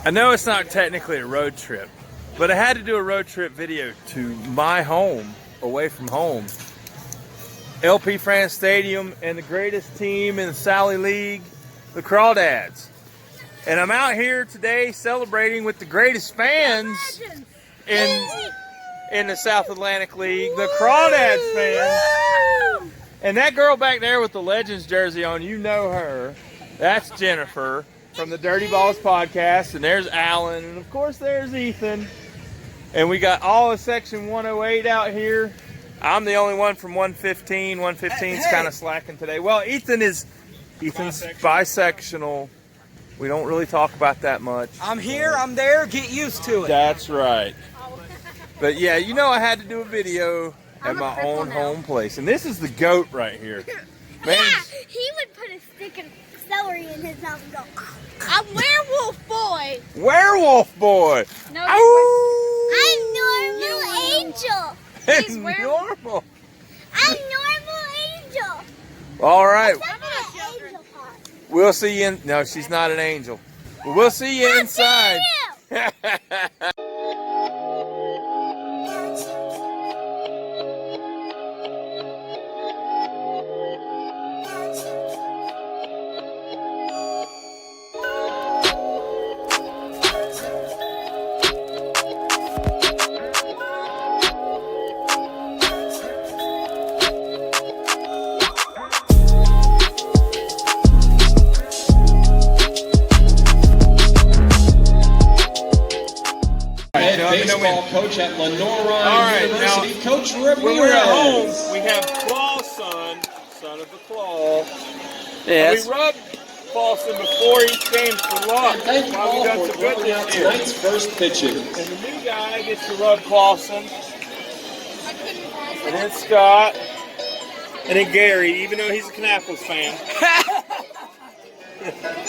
I know it's not technically a road trip, but I had to do a road trip video to my home, away from home. LP France Stadium and the greatest team in the Sally League, the Crawdads. And I'm out here today celebrating with the greatest fans in the South Atlantic League, the Crawdads fans. And that girl back there with the Legends jersey on, you know her. That's Jennifer from the Dirty Balls podcast. And there's Alan. And of course there's Ethan. And we got all of section 108 out here. I'm the only one from 115. 115's kind of slacking today. Well, Ethan's bisectional. We don't really talk about that much. I'm here, I'm there, get used to it. That's right. But yeah, you know I had to do a video at my own home place. And this is the goat right here. Man, yeah, he would put a stick of celery in his mouth and go, I'm werewolf boy. Werewolf boy. No, I'm normal angel. He's normal. I'm normal angel. All right. Except for the angel part. We'll see you in. No, she's not an angel. But we'll see you inside. Baseball coach at Lenora University, now, Coach Ramirez. When we're at home, we have Claw's son of the Claw. Yes. We rub Clawson before each game for luck. Thank you all for working out tonight's first pitches. And the new guy gets to rub Clawson. And then Scott. And then Gary, even though he's a Canapolis fan.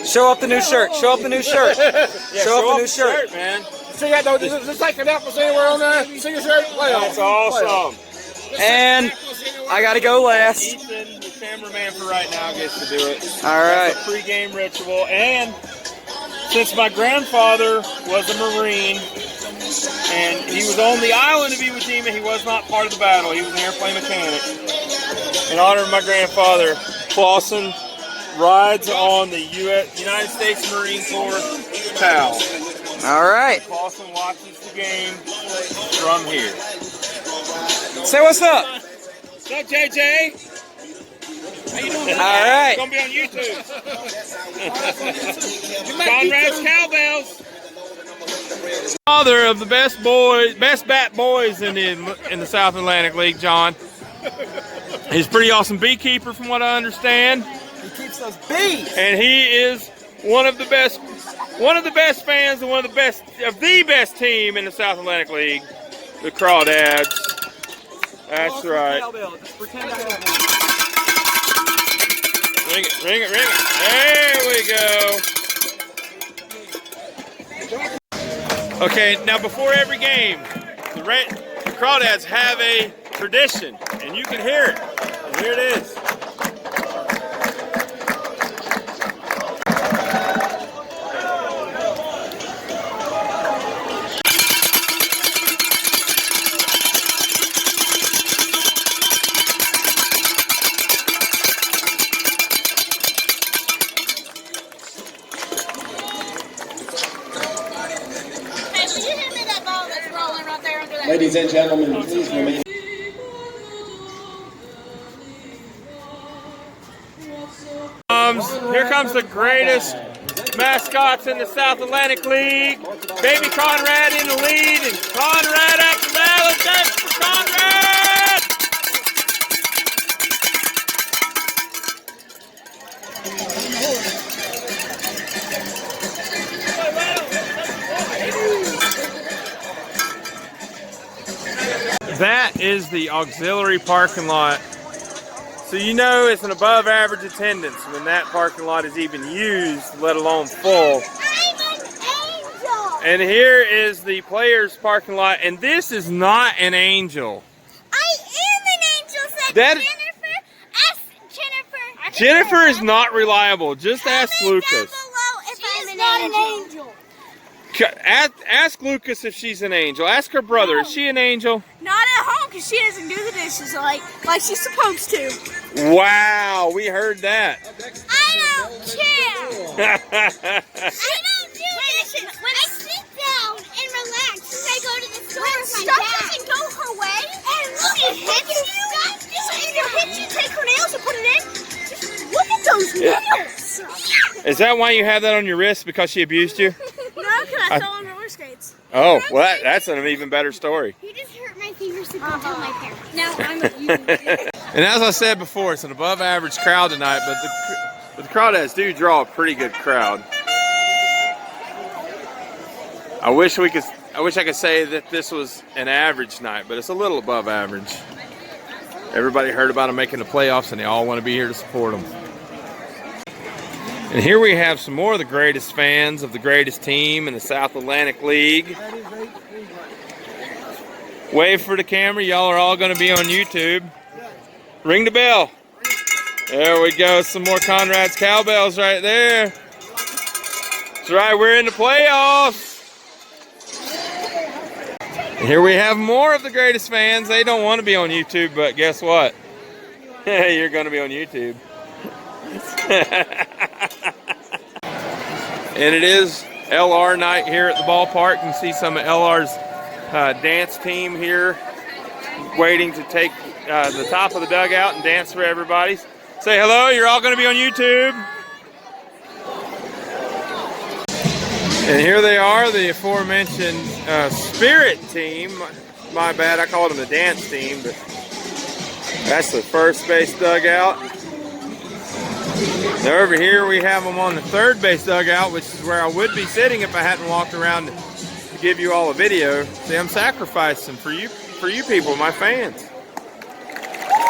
Show up the new shirt. Show up the new shirt. Show up the new shirt, man. See that though? Does it take Canapolis anywhere on there? See your shirt? That's awesome. And I gotta go last. Ethan, the cameraman for right now, gets to do it. All right. That's a pre-game ritual. And since my grandfather was a Marine and he was on the island of Iwo Jima, he was not part of the battle. He was an airplane mechanic. In honor of my grandfather, Clawson rides on the United States Marine Corps PAL. All right. Clawson watches the game from here. Say what's up. What's up, JJ? How you doing? All right. It's gonna be on YouTube. Conrad's Cowbells. Father of the best bat boys in the South Atlantic League, John. He's a pretty awesome beekeeper, from what I understand. He keeps those bees. And he is one of the best fans and one of the best team in the South Atlantic League, the Crawdads. That's right. Just pretend I have Ring it, ring it, ring it. There we go. Okay, now before every game, the Crawdads have a tradition, and you can hear it. And here it is. Ladies and gentlemen, please remain. Here comes the greatest mascots in the South Atlantic League. Baby Conrad in the lead, and Conrad after that. Let's go for Conrad! That is the auxiliary parking lot. So you know it's an above average attendance when that parking lot is even used, let alone full. I'm an angel. And here is the players' parking lot, and this is not an angel. I am an angel, said That- Jennifer. Ask Jennifer. Jennifer is not reliable. Just ask Comment Lucas. down below if I'm not an angel. Ask Lucas if she's an angel. Ask her brother. Is she an angel? Not at home because she doesn't do the dishes like she's supposed to. Wow, we heard that. I don't care. I don't do dishes. When I sit down and relax as I go to the store with my dad. Doesn't go her way. And look, it hits you. If it hits you, take her nails and put it in. Just look at those nails. Is that why you have that on your wrist? Because she abused you? No, because I fell on roller skates. Oh, well, that's an even better story. You just hurt my fingers to tell my parents. Now I'm abusing. And as I said before, it's an above-average crowd tonight, but the Crawdads do draw a pretty good crowd. I wish I could say that this was an average night, but it's a little above average. Everybody heard about them making the playoffs, and they all want to be here to support them. And here we have some more of the greatest fans of the greatest team in the South Atlantic League. Wave for the camera. Y'all are all going to be on YouTube. Ring the bell. There we go. Some more Conrad's cowbells right there. That's right. We're in the playoffs. And here we have more of the greatest fans. They don't want to be on YouTube, but guess what? You're going to be on YouTube. And it is LR night here at the ballpark. You can see some of LR's dance team here waiting to take the top of the dugout and dance for everybody. Say hello, you're all going to be on YouTube. And here they are, the aforementioned Spirit team. My bad, I called them the dance team, but that's the first base dugout. Now over here we have them on the third base dugout, which is where I would be sitting if I hadn't walked around to give you all a video. See, I'm sacrificing for you people, my fans.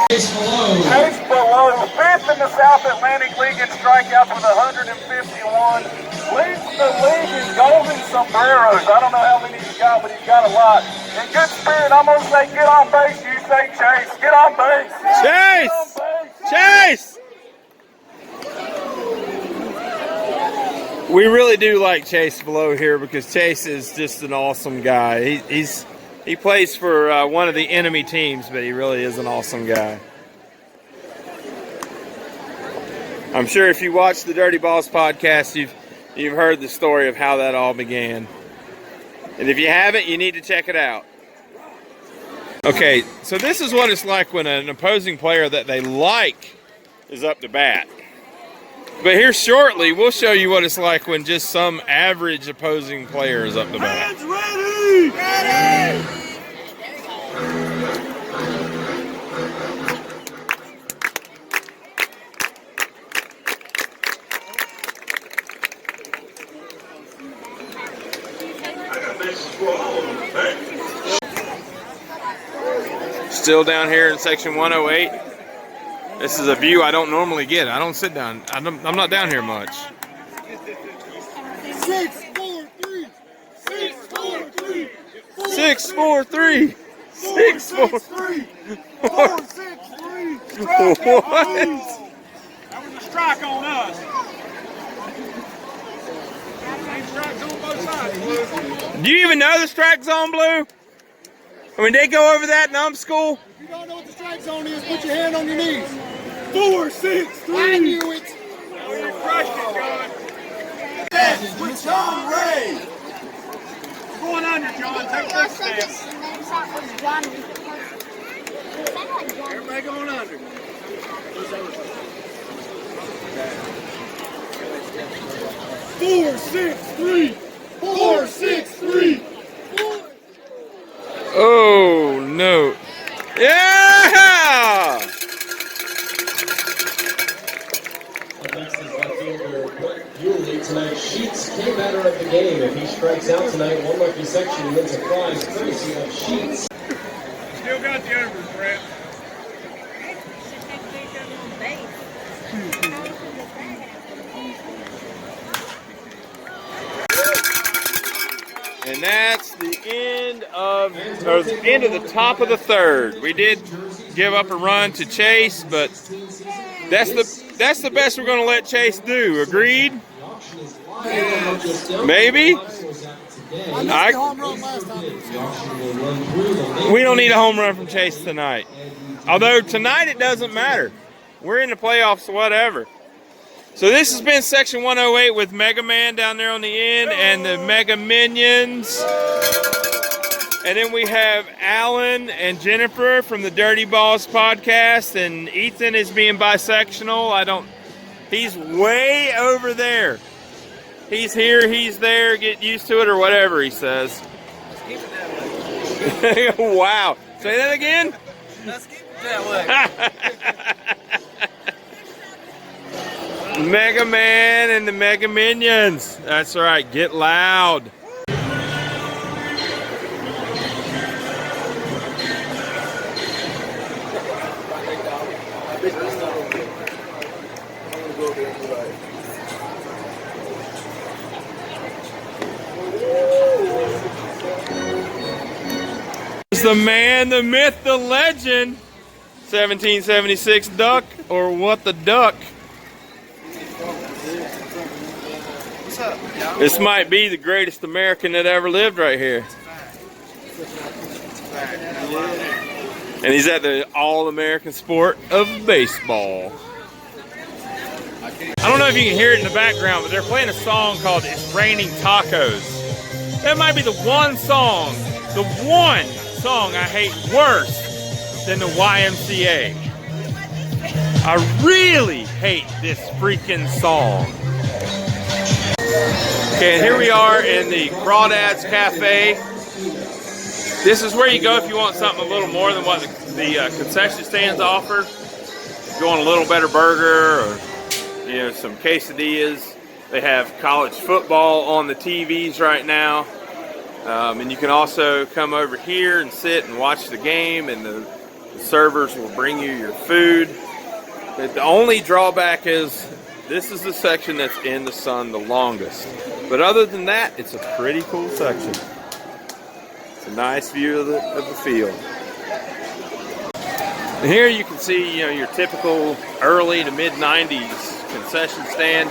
Chase Below, fifth in the South Atlantic League in strikeouts with 151. Leads the league in golden sombreros. I don't know how many he's got, but he's got a lot. In good spirit, I'm going to say get on base. You say Chase. Get on base. Chase! Chase! We really do like Chase Below here because Chase is just an awesome guy. He plays for one of the enemy teams, but he really is an awesome guy. I'm sure if you watch the Dirty Balls podcast, you've heard the story of how that all began. And if you haven't, you need to check it out. Okay, so this is what it's like when an opposing player that they like is up to bat. But here shortly, we'll show you what it's like when just some average opposing player is up to bat. Hands ready! Ready! Still down here in section 108. This is a view I don't normally get. I don't sit down. I'm not down here much. 6, 4, 3. 6, 4, 3. 6, 4, 3. 6, 4, 3. 4, 6, 3. What? That was a strike on us. Strikes on both sides. Do you even know the strike zone, Blue? I mean, they go over that in school. If you don't know what the strike zone is, put your hand on your knees. 4, 6, 3. I knew it. Oh, you crushed it, John. That's with John Ray. Going under, John. Take this step. Everybody going under. 4, 6, 3. 4, 6, 3. Oh, no. Yeah! Next is left fielder Bewley tonight. Sheets came batter of the game. If he strikes out tonight, one lucky section wins a prize courtesy of Sheets. Still got the overs, Brett. And that's the end of the top of the third. We did give up a run to Chase, but that's the best we're going to let Chase do. Agreed? Maybe. We don't need a home run from Chase tonight. Although tonight it doesn't matter. We're in the playoffs, whatever. So this has been section 108 with Mega Man down there on the end and the Mega Minions. And then we have Alan and Jennifer from the Dirty Balls podcast, and Ethan is being bisexual. He's way over there. He's here, he's there, get used to it or whatever he says. Let's keep it that way. Wow. Say that again? Let's keep it that way. Mega Man and the Mega Minions. That's right, get loud. The man, the myth, the legend, 1776 Duck, or what the duck. What's up, y'all? This might be the greatest American that ever lived right here. And he's at the all-American sport of baseball. I don't know if you can hear it in the background, but they're playing a song called It's Raining Tacos. That might be the one song I hate worse than the YMCA. I really hate this freaking song. Okay, and here we are in the Crawdads Cafe. This is where you go if you want something a little more than what the concession stands offer. If you want a little better burger or some quesadillas. They have college football on the TVs right now. And you can also come over here and sit and watch the game, and the servers will bring you your food. The only drawback is this is the section that's in the sun the longest. But other than that, it's a pretty cool section. It's a nice view of the field. And here you can see your typical early to mid 90s concession stand.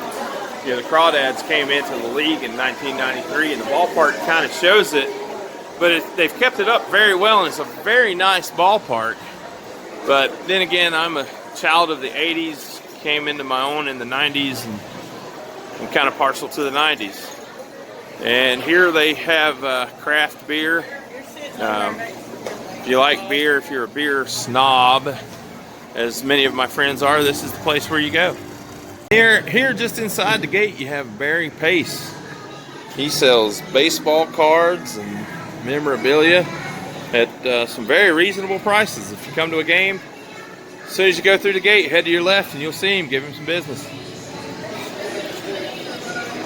The Crawdads came into the league in 1993, and the ballpark kind of shows it, but they've kept it up very well, and it's a very nice ballpark. But then again, I'm a child of the 80s, came into my own in the 90s, and I'm kind of partial to the 90s. And here they have craft beer. If you like beer, if you're a beer snob, as many of my friends are, this is the place where you go. Here just inside the gate you have Barry Pace. He sells baseball cards and memorabilia at some very reasonable prices. If you come to a game, as soon as you go through the gate, head to your left and you'll see him. Give him some business.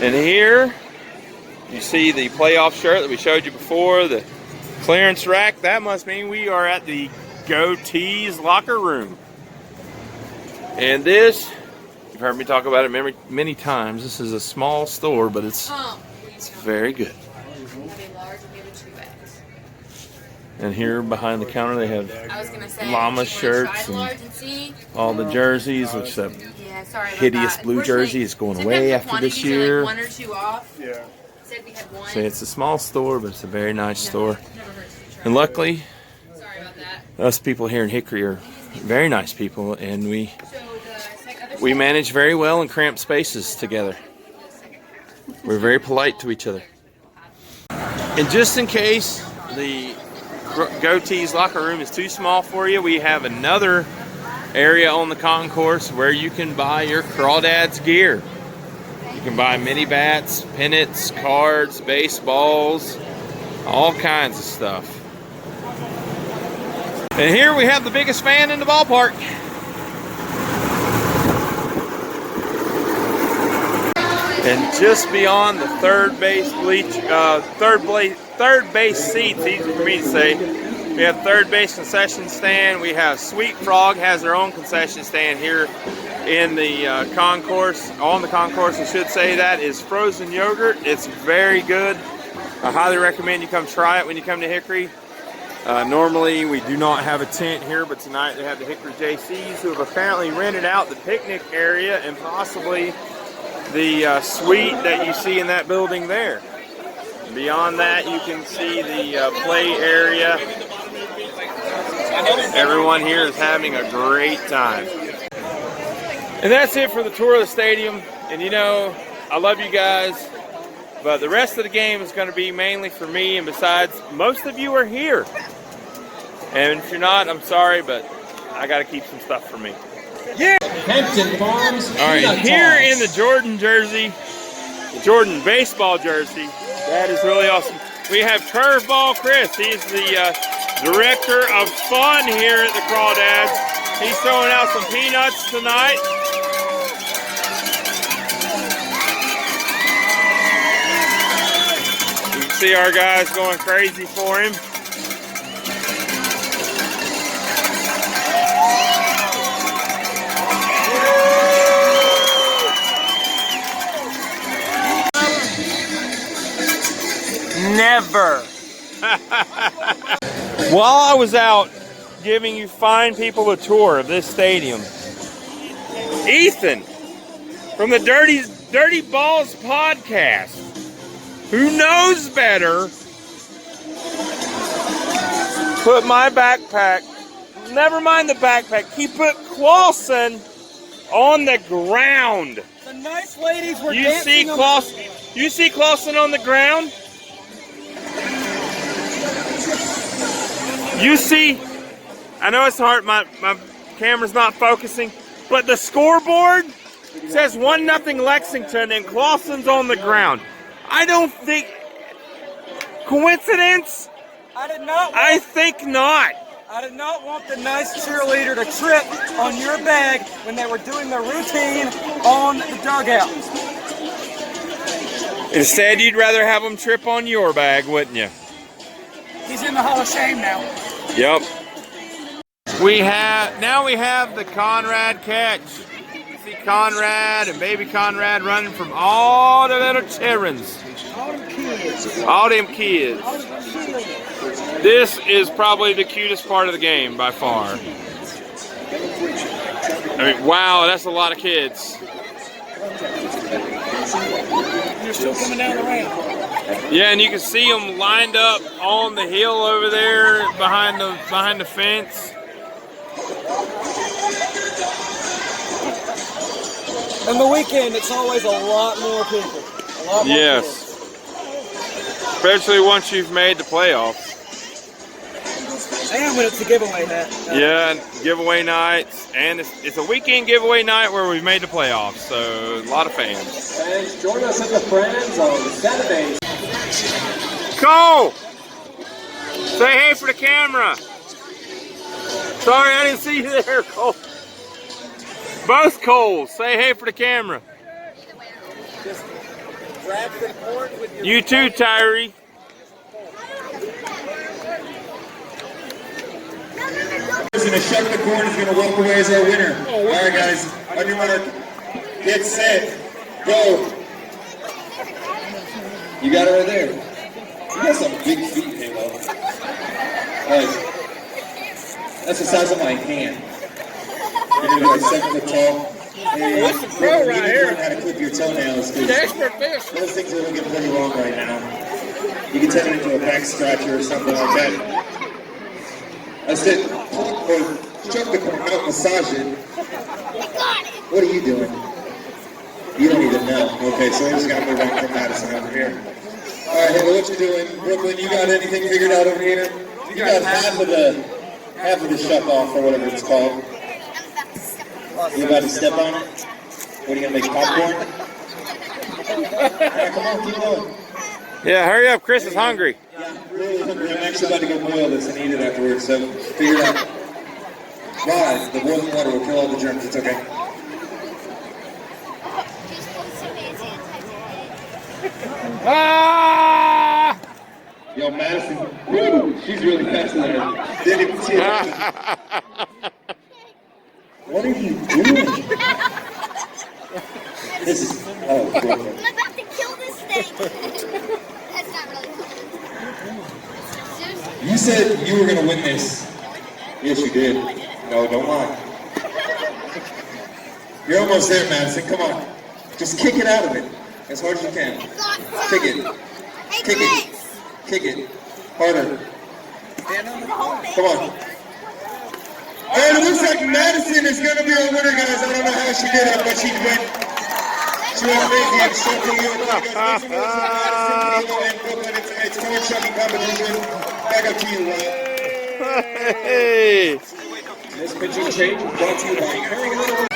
And here you see the playoff shirt that we showed you before, the clearance rack. That must mean we are at the Goatees locker room. And this, you've heard me talk about it many times. This is a small store, but it's very good. And here behind the counter they have llama shirts and all the jerseys, which that hideous blue jersey is going away after this year. One or two off. Yeah. Said we had one. So it's a small store, but it's a very nice store. And luckily, us people here in Hickory are very nice people, and we manage very well in cramped spaces together. We're very polite to each other. And just in case the Goatees locker room is too small for you, we have another area on the concourse where you can buy your Crawdads gear. You can buy mini bats, pennants, cards, baseballs, all kinds of stuff. And here we have the biggest fan in the ballpark. And just beyond the third base seats, easy for me to say, we have third base concession stand. We have Sweet Frog has their own concession stand here in the concourse. On the concourse, I should say, that is frozen yogurt. It's very good. I highly recommend you come try it when you come to Hickory. Normally we do not have a tent here, but tonight they have the Hickory JCs, who have apparently rented out the picnic area and possibly the suite that you see in that building there. Beyond that, you can see the play area. Everyone here is having a great time. And that's it for the tour of the stadium. And you know, I love you guys, but the rest of the game is going to be mainly for me. And besides, most of you are here. And if you're not, I'm sorry, but I got to keep some stuff for me. Yeah. Hampton Farms. All right, here in the Jordan jersey, the Jordan baseball jersey. That is really awesome. We have Curveball Chris. He's the director of fun here at the Crawdads. He's throwing out some peanuts tonight. You can see our guys going crazy for him. Never. While I was out giving you fine people a tour of this stadium, Ethan from the Dirty Balls podcast, who knows better, put my backpack, never mind the backpack, he put Clausen on the ground. The nice ladies were You see Clausen on the ground? You see, I know it's hard, my camera's not focusing, but the scoreboard says 1-0 Lexington and Clausen's on the ground. I don't think, coincidence? I think not. I did not want the nice cheerleader to trip on your bag when they were doing their routine on the dugout. Instead, you'd rather have them trip on your bag, wouldn't you? He's in the Hall of Shame now. Yep. Now we have the Conrad catch. You see Conrad and baby Conrad running from all the little children. All them kids. This is probably the cutest part of the game by far. I mean, wow, that's a lot of kids. You're still coming down the ramp. Yeah, and you can see them lined up on the hill over there behind the fence. On the weekend, it's always a lot more people. A lot more Yes. Especially once you've made the playoffs. And when it's a giveaway night. Yeah, and giveaway nights, and it's a weekend giveaway night where we've made the playoffs, so a lot of fans. Fans, join us at the Friends on Saturday. Cole! Say hey for the camera. Sorry, I didn't see you there, Cole. Both Coles, say hey for the camera. You too, Tyree. He's going to shut the corn. He's going to walk away as our winner. All right, guys. On your mark, get set, go. You got it right there. You got some big feet, Halo. That's the size of my hand. You're going to be like 7 foot tall. That's the pro right here. How to clip your toenails. The expert fish. Those things are looking pretty wrong right now. You can turn it into a back scratcher or something like that. I said, or chuck the corn out, massage it. What are you doing? You don't even know. Okay, so we're just going to move on from Madison over here. All right, Halo, what you doing? Brooklyn, you got anything figured out over here? You got half of the shuck off or whatever it's called. You about to step on it? What are you going to make, popcorn? All right, come on, keep going. Yeah, hurry up, Chris is hungry. Yeah, I'm really hungry. I'm actually about to go boil this and eat it afterwards, so figure it out. Why? The boiling water will kill all the germs. It's okay. Ah! Yo, Madison, woo, she's really fast in there. Didn't even see it. What are you doing? This is, oh, I'm about to kill this thing. That's not really fun. You said you were going to win this. Yes, you did. No, don't lie. You're almost there, Madison. Come on. Just kick it out of it as hard as you can. Kick it. Kick it. Kick it. Harder. Come on. And it looks like Madison is going to be our winner, guys. I don't know how she did it, but she went crazy and something. It's corn shucking competition. Back up to you, Ryan. Hey! This pitching change was brought to you by Carrying Little.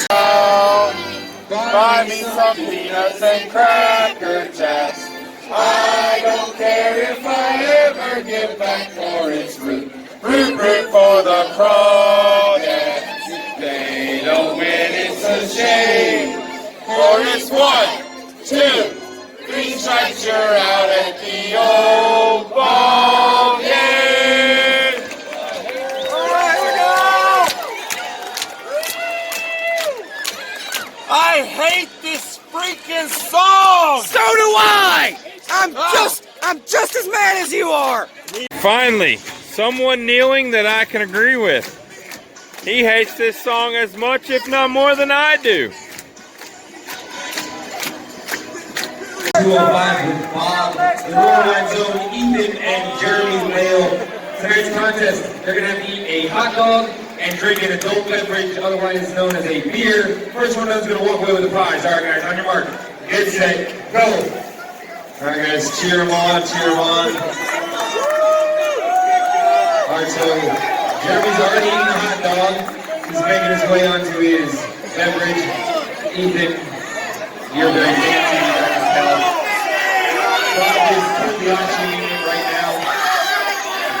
Oh! Buy me some peanuts and cracker jacks. I don't care if I ever get back for its root. Root, root for the Crawdads. They don't win, it's a shame. For it's 1, 2, 3 strikes, you're out at the old ball game. All right, we go. I hate this freaking song. So do I! I'm just as mad as you are! Finally, someone kneeling that I can agree with. He hates this song as much, if not more, than I do. 205 with Bob, the Northern Zone, Ethan, and Jeremy Whale. Tonight's contest, they're going to have to eat a hot dog and drink an adult beverage, otherwise known as a beer. First one is going to walk away with the prize. All right, guys, on your mark. Get set, go. All right, guys, cheer them on, cheer them on. All right, so Jeremy's already eaten the hot dog. He's making his way onto his beverage. Ethan, you're very dainty. Bob is currently actually eating it right now.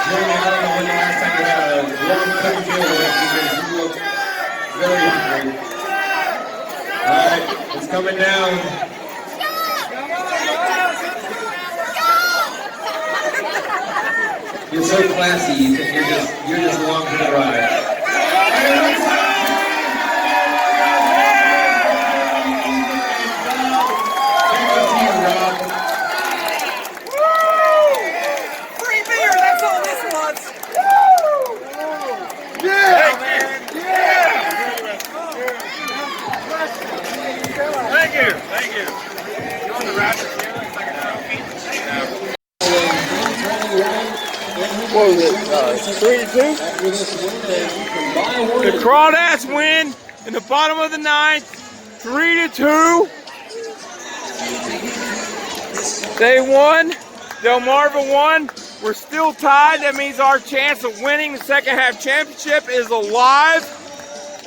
Jeremy, I don't know when the last time you had a warm cookie meal was because you look very hungry. All right, it's coming down. You're so classy, Ethan. You're just along for the ride. Free beer, that's all this wants! Thank you, thank you. You want the rapper here? It's like a trophy. What was it? 3-2? The Crawdads win in the bottom of the 9th, 3-2. They won. Delmarva won. We're still tied. That means our chance of winning the second half championship is alive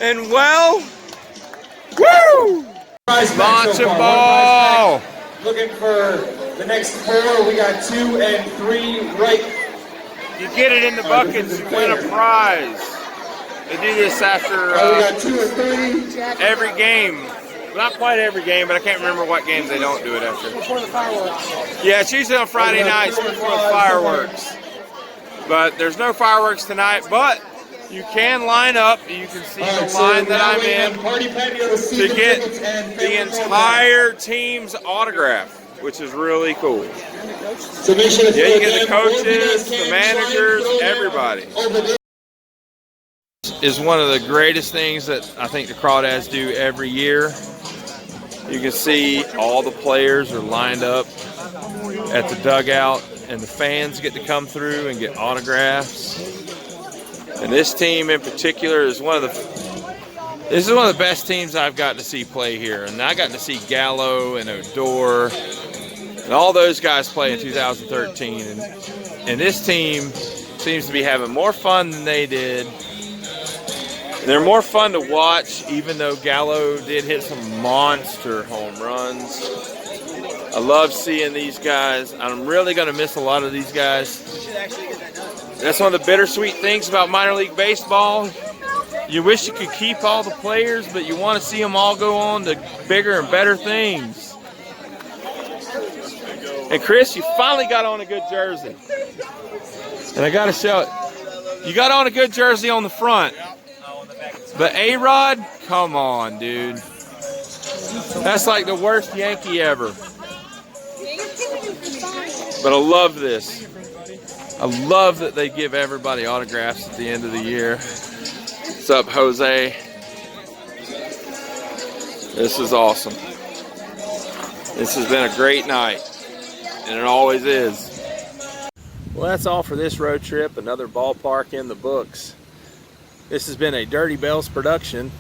and well. Woo! Launch a ball. Looking for the next 4. We got 2 and 3 right. You get it in the buckets, you win a prize. They do this after We got 2 and 3. every game. Not quite every game, but I can't remember what games they don't do it after. Before the fireworks. Yeah, it's usually on Friday nights before the fireworks. But there's no fireworks tonight, but you can line up. You can see the line that I'm in to get the entire team's autograph, which is really cool. So make sure Yeah, you get the coaches, the managers, everybody. Is one of the greatest things that I think the Crawdads do every year. You can see all the players are lined up at the dugout, and the fans get to come through and get autographs. And this team in particular is one of the best teams I've gotten to see play here. And I got to see Gallo and Odor and all those guys play in 2013. And this team seems to be having more fun than they did. They're more fun to watch, even though Gallo did hit some monster home runs. I love seeing these guys. I'm really going to miss a lot of these guys. That's one of the bittersweet things about minor league baseball. You wish you could keep all the players, but you want to see them all go on to bigger and better things. And Chris, you finally got on a good jersey. And I got to show it. You got on a good jersey on the front. But A-Rod, come on, dude. That's like the worst Yankee ever. But I love this. I love that they give everybody autographs at the end of the year. What's up, Jose? This is awesome. This has been a great night, and it always is. Well, that's all for this road trip. Another ballpark in the books. This has been a Dirty Bells production.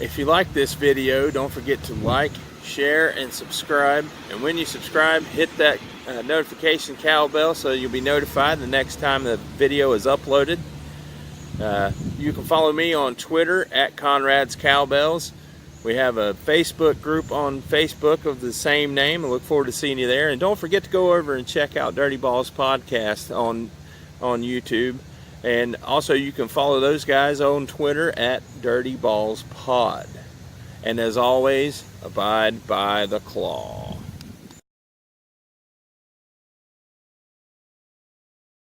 If you like this video, don't forget to like, share, and subscribe. And when you subscribe, hit that notification cowbell so you'll be notified the next time the video is uploaded. You can follow me on Twitter at Conrad's Cowbells. We have a Facebook group on Facebook of the same name. I look forward to seeing you there. And don't forget to go over and check out Dirty Balls Podcast on YouTube. And also you can follow those guys on Twitter at Dirty Balls Pod. And as always, abide by the claw.